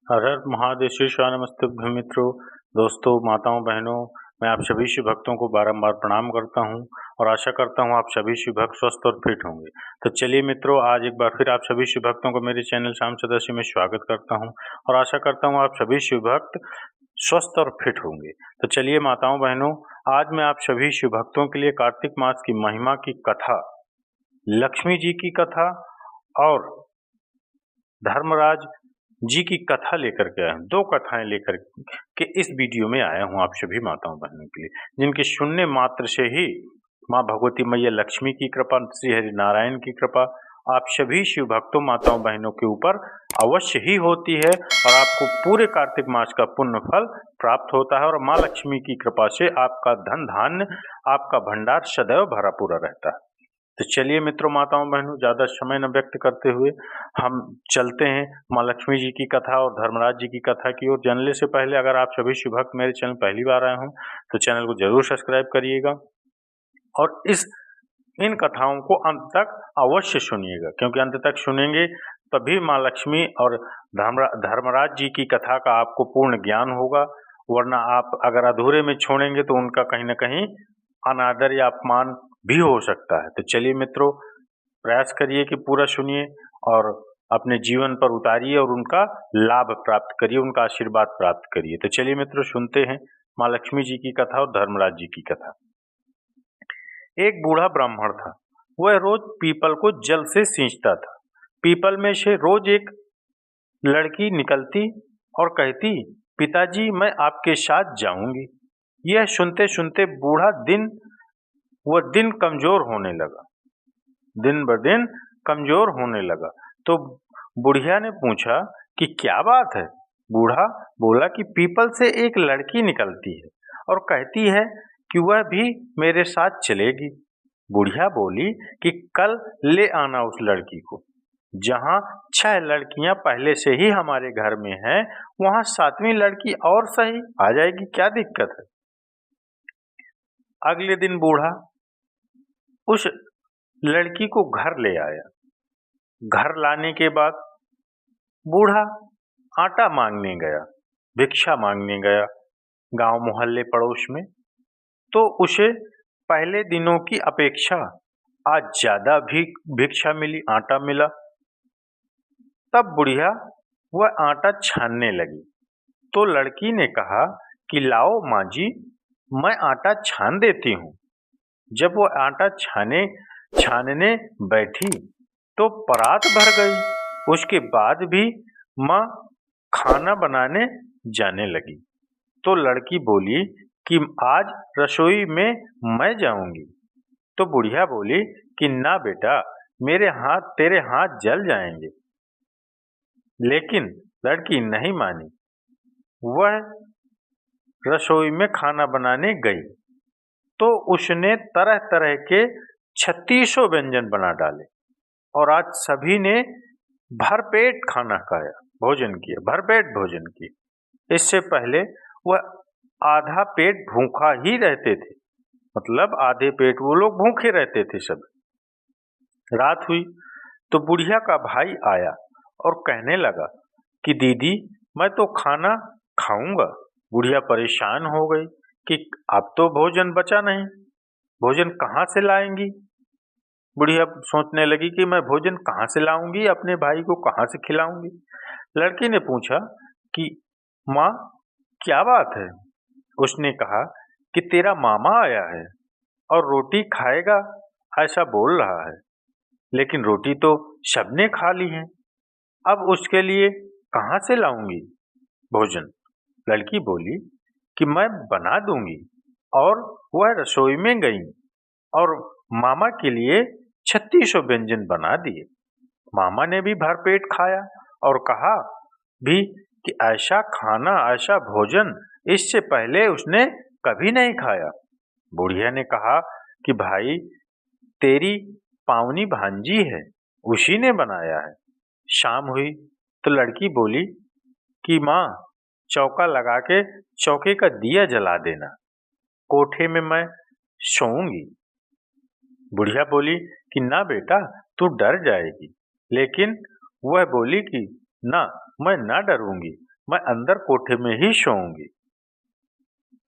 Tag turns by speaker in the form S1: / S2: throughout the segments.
S1: हर हर महादेव शीर्षा नमस्तुभ्यं मित्रों। दोस्तों, माताओं, बहनों, मैं आप सभी शिव भक्तों को बारंबार प्रणाम करता हूं और आशा करता हूं आप सभी शिव भक्त स्वस्थ और फिट होंगे। तो चलिए मित्रों, आज एक बार फिर आप सभी शिव भक्तों को मेरे चैनल शाम सदस्य में स्वागत करता हूं और आशा करता हूं आप सभी शिव भक्त स्वस्थ और फिट होंगे। तो चलिए माताओं, बहनों, आज मैं आप सभी शिव भक्तों के लिए कार्तिक मास की महिमा की कथा, लक्ष्मी जी की कथा और धर्मराज जी की कथा लेकर के आया हूँ। 2 कथाएं लेकर के इस वीडियो में आया हूँ आप सभी माताओं बहनों के लिए, जिनके सुनने मात्र से ही माँ भगवती मैया लक्ष्मी की कृपा, श्री हरि नारायण की कृपा आप सभी शिव भक्तों माताओं बहनों के ऊपर अवश्य ही होती है और आपको पूरे कार्तिक मास का पुण्य फल प्राप्त होता है और माँ लक्ष्मी की कृपा से आपका धन धान्य, आपका भंडार सदैव भरा पूरा रहता है। तो चलिए मित्रों, माताओं, बहनों, ज़्यादा समय न व्यक्त करते हुए हम चलते हैं माँ लक्ष्मी जी की कथा और धर्मराज जी की कथा की ओर। जानने से पहले अगर आप सभी शिव भक्त मेरे चैनल पहली बार आए हों तो चैनल को जरूर सब्सक्राइब करिएगा और इन कथाओं को अंत तक अवश्य सुनिएगा, क्योंकि अंत तक सुनेंगे तभी माँ लक्ष्मी और धर्मराज जी की कथा का आपको पूर्ण ज्ञान होगा, वरना आप अगर अधूरे में छोड़ेंगे तो उनका कहीं ना कहीं अनादर या अपमान भी हो सकता है। तो चलिए मित्रों, प्रयास करिए कि पूरा सुनिए और अपने जीवन पर उतारिए और उनका लाभ प्राप्त करिए, उनका आशीर्वाद प्राप्त करिए। तो चलिए मित्रों, सुनते हैं माँ लक्ष्मी जी की कथा और धर्मराज जी की कथा। एक बूढ़ा ब्राह्मण था। वह रोज पीपल को जल से सींचता था। पीपल में से रोज एक लड़की निकलती और कहती, पिताजी मैं आपके साथ जाऊंगी। यह सुनते सुनते बूढ़ा दिन कमजोर होने लगा, दिन ब दिन कमजोर होने लगा। तो बुढ़िया ने पूछा कि क्या बात है। बूढ़ा बोला कि पीपल से एक लड़की निकलती है और कहती है कि वह भी मेरे साथ चलेगी। बुढ़िया बोली कि कल ले आना उस लड़की को। जहां 6 लड़कियां पहले से ही हमारे घर में हैं, वहां 7वीं लड़की और सही आ जाएगी, क्या दिक्कत है। अगले दिन बूढ़ा उस लड़की को घर ले आया। घर लाने के बाद बूढ़ा आटा मांगने गया, भिक्षा मांगने गया गांव मोहल्ले पड़ोस में। तो उसे पहले दिनों की अपेक्षा आज ज्यादा भी भिक्षा मिली, आटा मिला। तब बुढ़िया वह आटा छानने लगी। तो लड़की ने कहा कि लाओ माँ जी, मैं आटा छान देती हूँ। जब वो आटा छानने बैठी तो परात भर गई। उसके बाद भी माँ खाना बनाने जाने लगी। तो लड़की बोली कि आज रसोई में मैं जाऊंगी। तो बुढ़िया बोली कि ना बेटा, तेरे हाथ जल जाएंगे। लेकिन लड़की नहीं मानी। वह रसोई में खाना बनाने गई तो उसने तरह तरह के 3600 व्यंजन बना डाले और आज सभी ने भरपेट खाना खाया, भोजन किया, भरपेट भोजन किया। इससे पहले वह आधा पेट भूखा ही रहते थे, मतलब आधे पेट वो लोग भूखे रहते थे सब। रात हुई तो बुढ़िया का भाई आया और कहने लगा कि दीदी मैं तो खाना खाऊंगा। बुढ़िया परेशान हो गई कि अब तो भोजन बचा नहीं, भोजन कहाँ से लाएंगी। बुढ़िया सोचने लगी कि मैं भोजन कहाँ से लाऊंगी, अपने भाई को कहाँ से खिलाऊंगी। लड़की ने पूछा कि माँ क्या बात है। उसने कहा कि तेरा मामा आया है और रोटी खाएगा ऐसा बोल रहा है, लेकिन रोटी तो सबने खा ली है, अब उसके लिए कहाँ से लाऊंगी भोजन। लड़की बोली कि मैं बना दूंगी और वह रसोई में गई और मामा के लिए 3600 व्यंजन बना दिए। मामा ने भी भरपेट खाया और कहा भी कि ऐसा खाना, ऐसा भोजन इससे पहले उसने कभी नहीं खाया। बुढ़िया ने कहा कि भाई तेरी पावनी भांजी है, उसी ने बनाया है। शाम हुई तो लड़की बोली कि माँ चौका लगा के चौके का दिया जला देना, कोठे में मैं सोऊंगी। बुढ़िया बोली कि ना बेटा, तू डर जाएगी। लेकिन वह बोली कि ना, मैं ना डरूंगी, मैं अंदर कोठे में ही सोऊंगी।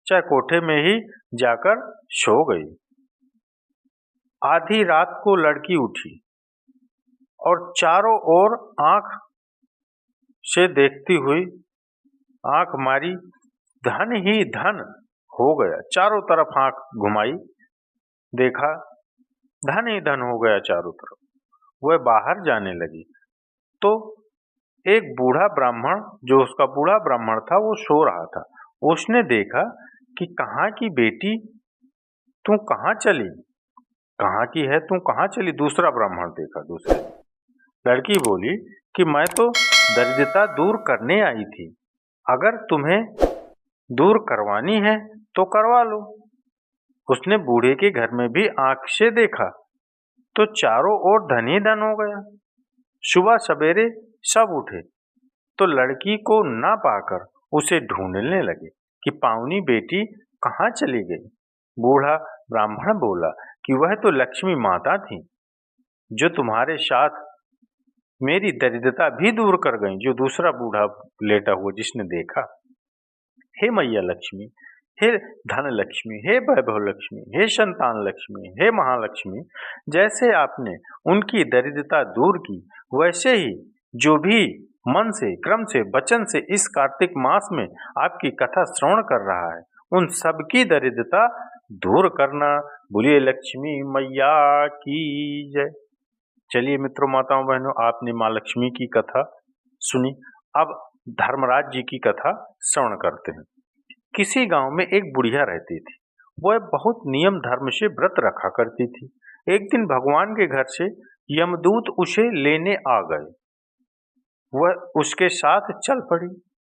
S1: चाहे कोठे में ही जाकर सो गई। आधी रात को लड़की उठी और चारों ओर आंख से देखती हुई आंख मारी, धन ही धन हो गया। चारों तरफ आंख घुमाई, देखा धन ही धन हो गया चारों तरफ। वह बाहर जाने लगी तो एक बूढ़ा ब्राह्मण, जो उसका बूढ़ा ब्राह्मण था, वो सो रहा था। उसने देखा कि कहाँ की बेटी, तू कहाँ चली, कहाँ की है, तू कहाँ चली। दूसरा ब्राह्मण देखा, दूसरे लड़की बोली कि मैं तो दरिद्रता दूर करने आई थी, अगर तुम्हें दूर करवानी है तो करवा लो। उसने बूढ़े के घर में भी आंख से देखा तो चारों ओर धन ही धन हो गया। सुबह सवेरे सब उठे तो लड़की को ना पाकर उसे ढूंढने लगे कि पावनी बेटी कहाँ चली गई। बूढ़ा ब्राह्मण बोला कि वह तो लक्ष्मी माता थी, जो तुम्हारे साथ मेरी दरिद्रता भी दूर कर गई। जो दूसरा बूढ़ा लेटा हुआ जिसने देखा, हे मैया लक्ष्मी, हे धन लक्ष्मी, हे वैभव लक्ष्मी, हे संतान लक्ष्मी, हे महालक्ष्मी, जैसे आपने उनकी दरिद्रता दूर की, वैसे ही जो भी मन से, क्रम से, वचन से इस कार्तिक मास में आपकी कथा श्रवण कर रहा है, उन सबकी दरिद्रता दूर करना। बोलिए लक्ष्मी मैया की जय। चलिए मित्रों, माताओं, बहनों, आपने माँ लक्ष्मी की कथा सुनी। अब धर्मराज जी की कथा श्रवण करते हैं। किसी गांव में एक बुढ़िया रहती थी। वह बहुत नियम धर्म से व्रत रखा करती थी। एक दिन भगवान के घर से यमदूत उसे लेने आ गए। वह उसके साथ चल पड़ी।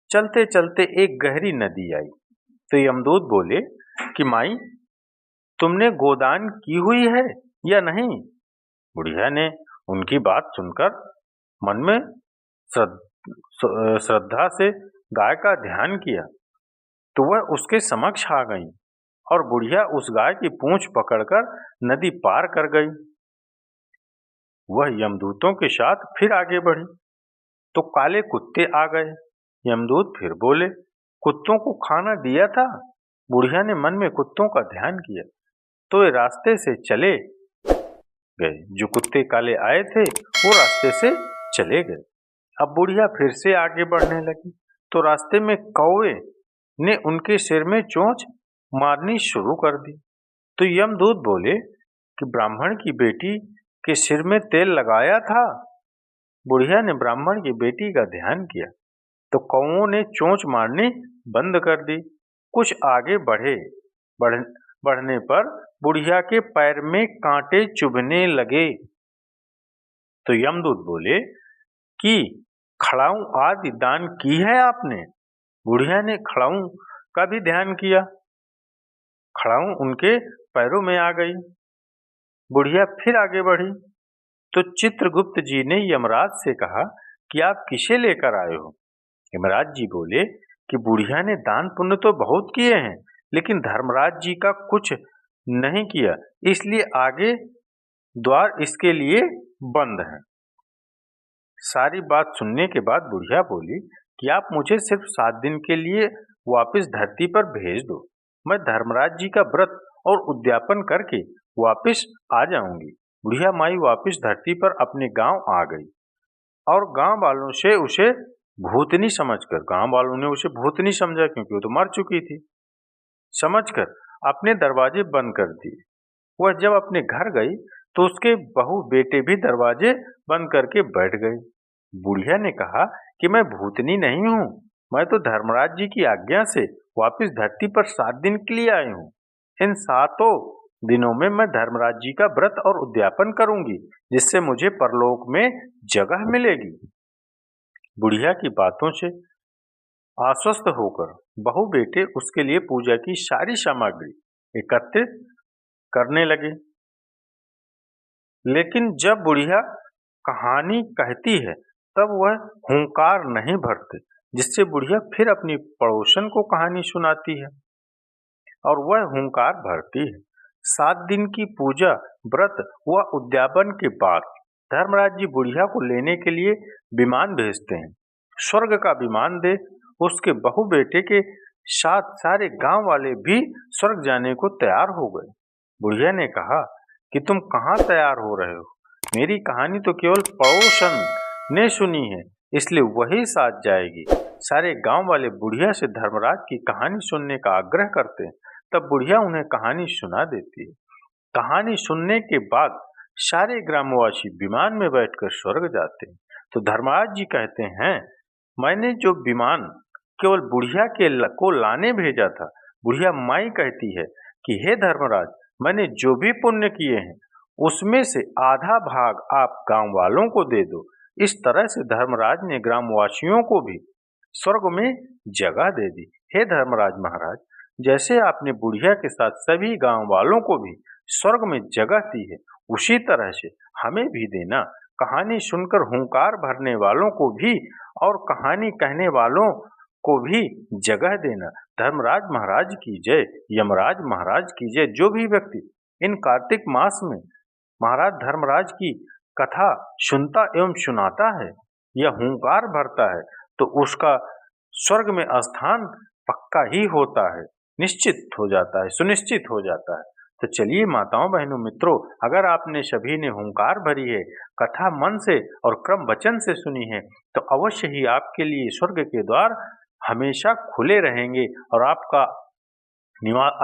S1: चलते चलते एक गहरी नदी आई तो यमदूत बोले कि माई, तुमने गोदान की हुई है या नहीं। बुढ़िया ने उनकी बात सुनकर मन में श्रद्धा से गाय का ध्यान किया तो वह उसके समक्ष आ गई और बुढ़िया उस गाय की पूंछ पकड़कर नदी पार कर गई। वह यमदूतों के साथ फिर आगे बढ़ी तो काले कुत्ते आ गए। यमदूत फिर बोले, कुत्तों को खाना दिया था। बुढ़िया ने मन में कुत्तों का ध्यान किया तो वे रास्ते से चले गए। जो कुत्ते काले आए थे वो रास्ते से चले गए। अब बुढ़िया फिर से आगे बढ़ने लगी तो रास्ते में कौवे ने उनके सिर में चोंच मारनी शुरू कर दी। तो यमदूत बोले कि ब्राह्मण की बेटी के सिर में तेल लगाया था। बुढ़िया ने ब्राह्मण की बेटी का ध्यान किया तो कौवों ने चोंच मारनी बंद कर दी। कुछ आगे बढ़ने पर बुढ़िया के पैर में कांटे चुभने लगे तो यमदूत बोले कि खड़ाऊं आदि दान की है आपने। बुढ़िया ने खड़ाऊं का भी ध्यान किया। खड़ाऊं उनके पैरों में आ गई। बुढ़िया फिर आगे बढ़ी तो चित्रगुप्त जी ने यमराज से कहा कि आप किसे लेकर आए हो। यमराज जी बोले कि बुढ़िया ने दान पुण्य तो बहुत किए हैं, लेकिन धर्मराज जी का कुछ नहीं किया, इसलिए आगे द्वार इसके लिए बंद है। सारी बात सुनने के बाद बुढ़िया बोली कि आप मुझे सिर्फ 7 दिन के लिए वापस धरती पर भेज दो। मैं धर्मराज जी का व्रत और उद्यापन करके वापस आ जाऊंगी। बुढ़िया माई वापस धरती पर अपने गांव आ गई और गांव वालों से उसे भूतनी समझकर, गांव वालों ने उसे भूतनी समझा क्योंकि वो तो मर चुकी थी, समझकर अपने दरवाजे बंद कर दिए। वह जब अपने घर गई तो उसके बहू बेटे भी दरवाजे बंद करके बैठ गए। बुढ़िया ने कहा कि मैं भूतनी नहीं हूँ, मैं तो धर्मराज जी की आज्ञा से वापस धरती पर 7 दिन के लिए आई हूँ। इन 7 दिनों में मैं धर्मराज जी का व्रत और उद्यापन करूंगी, जिससे मुझे परलोक में जगह मिलेगी। बुढ़िया की बातों से आश्वस्त होकर बहू बेटे उसके लिए पूजा की सारी सामग्री एकत्रित करने लगे। लेकिन जब बुढ़िया कहानी कहती है तब वह हुंकार नहीं भरते, जिससे बुढ़िया फिर अपनी पड़ोसन को कहानी सुनाती है और वह हुंकार भरती है। 7 दिन की पूजा, व्रत व उद्यापन के बाद धर्मराज जी बुढ़िया को लेने के लिए विमान भेजते हैं। स्वर्ग का विमान देख उसके बहू बेटे के साथ सारे गांव वाले भी स्वर्ग जाने को तैयार हो गए। बुढ़िया ने कहा कि तुम कहाँ तैयार हो रहे हो? मेरी कहानी तो केवल पड़ोसन ने सुनी है, इसलिए वही साथ जाएगी। सारे गांव वाले बुढ़िया से धर्मराज की कहानी सुनने का आग्रह करते हैं। तब बुढ़िया उन्हें कहानी सुना देती है। कहानी सुनने के बाद सारे ग्रामवासी विमान में बैठकर स्वर्ग जाते हैं। तो धर्मराज जी कहते हैं, मैंने जो विमान केवल बुढ़िया को लाने भेजा था, बुढ़िया माई कहती है कि हे धर्मराज, मैंने जो भी पुण्य किए हैं उसमें से आधा भाग आप गांव वालों को दे दो। इस तरह से धर्मराज ने ग्रामवासियों को भी स्वर्ग में जगह दे दी। हे धर्मराज महाराज, जैसे आपने बुढ़िया के साथ सभी गांव वालों को भी स्वर्ग में जगह दी है, उसी तरह से हमें भी देना। कहानी सुनकर हुंकार भरने वालों को भी और कहानी कहने वालों को भी जगह देना। धर्मराज महाराज की जय, यमराज महाराज की जय। जो भी व्यक्ति इन कार्तिक मास में महाराज धर्मराज की कथा सुनता एवं सुनाता है या हुंकार भरता है, तो उसका स्वर्ग में स्थान पक्का ही होता है, निश्चित हो जाता है, सुनिश्चित हो जाता है। तो चलिए माताओं बहनों मित्रों, अगर आपने सभी ने हुंकार भरी है, कथा मन से और क्रम वचन से सुनी है, तो अवश्य ही आपके लिए स्वर्ग के द्वार हमेशा खुले रहेंगे और आपका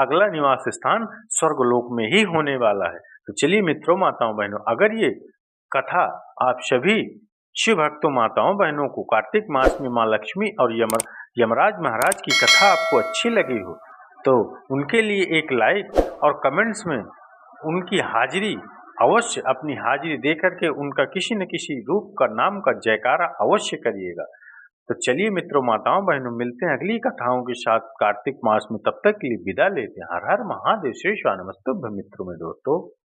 S1: अगला निवास स्थान स्वर्गलोक में ही होने वाला है। तो चलिए मित्रों, माताओं बहनों, अगर ये कथा आप सभी शिव भक्तों माताओं बहनों को कार्तिक मास में माँ लक्ष्मी और यमराज महाराज की कथा आपको अच्छी लगी हो, तो उनके लिए एक लाइक और कमेंट्स में उनकी हाजिरी अवश्य, अपनी हाजिरी दे करके उनका किसी न किसी रूप का नाम का जयकारा अवश्य करिएगा। तो चलिए मित्रों माताओं बहनों, मिलते हैं अगली कथाओं के साथ कार्तिक मास में। तब तक के लिए विदा लेते हैं। हर हर महादेव। श्री स्वानमस्तुभ्यं मित्रों में दोस्तों।